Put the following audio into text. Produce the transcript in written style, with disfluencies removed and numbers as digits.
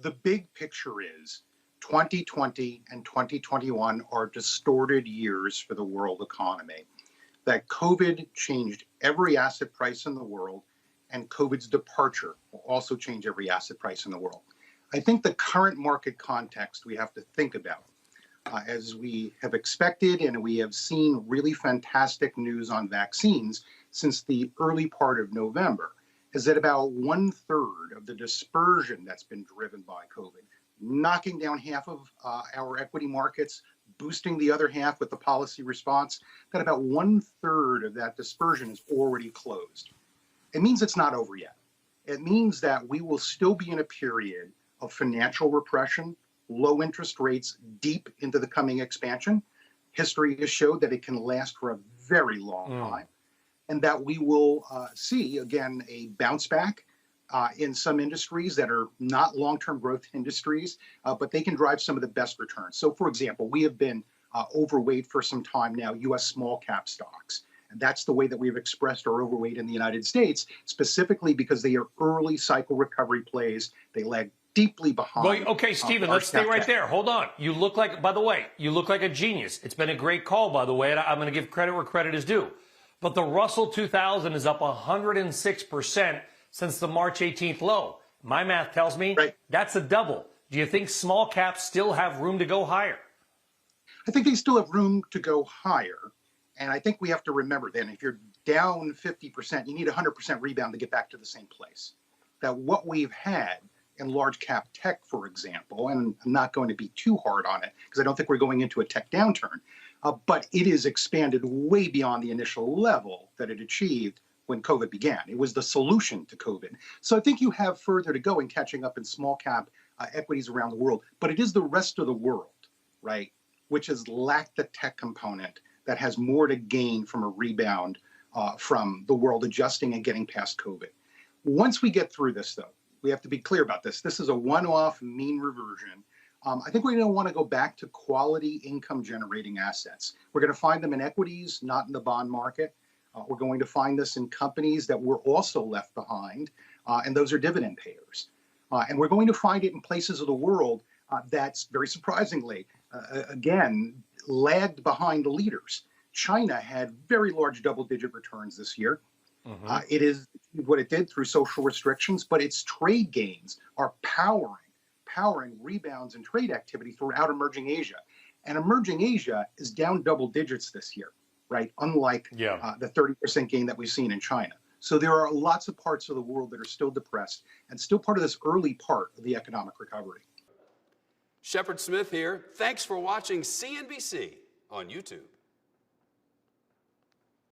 the big picture is 2020 and 2021 are distorted years for the world economy. That COVID changed every asset price in the world, and COVID's departure will also change every asset price in the world. I think the current market context we have to think about, as we have expected and we have seen really fantastic news on vaccines since the early part of November, is that about 1/3 of the dispersion that's been driven by COVID, knocking down half of our equity markets, boosting the other half with the policy response, that about 1/3 of that dispersion is already closed. It means it's not over yet. It means that we will still be in a period of financial repression, low interest rates deep into the coming expansion. History has showed that it can last for a very long time, and that we will see, again, a bounce back in some industries that are not long-term growth industries, but they can drive some of the best returns. So, for example, we have been overweight for some time now, U.S. small cap stocks. And that's the way that we've expressed our overweight in the United States, specifically because they are early cycle recovery plays. They lag deeply behind. Well, okay, Stephen, let's stay right there. Hold on. You look like, by the way, you look like a genius. It's been a great call, by the way, and I'm going to give credit where credit is due. But the Russell 2000 is up 106% since the March 18th low. My math tells me that's a double. Do you think small caps still have room to go higher? I think they still have room to go higher. And I think we have to remember then, if you're down 50%, you need a 100% rebound to get back to the same place. That what we've had in large cap tech, for example, and I'm not going to be too hard on it because I don't think we're going into a tech downturn, but it is expanded way beyond the initial level that it achieved when COVID began. It was the solution to COVID. So I think you have further to go in catching up in small cap equities around the world, but it is the rest of the world, right, which has lacked the tech component that has more to gain from a rebound from the world adjusting and getting past COVID. Once we get through this, though, we have to be clear about this. This is a one-off mean reversion. I think we're going to want to go back to quality income generating assets. We're going to find them in equities, not in the bond market. We're going to find this in companies that were also left behind, and those are dividend payers. And we're going to find it in places of the world that's very surprisingly, again, lagged behind the leaders. China had very large double-digit returns this year. It is what it did through social restrictions, but its trade gains are powering rebounds in trade activity throughout emerging Asia. And emerging Asia is down double digits this year, right? Unlike the 30% gain that we've seen in China. So there are lots of parts of the world that are still depressed and still part of this early part of the economic recovery. Shepard Smith here. Thanks for watching CNBC on YouTube.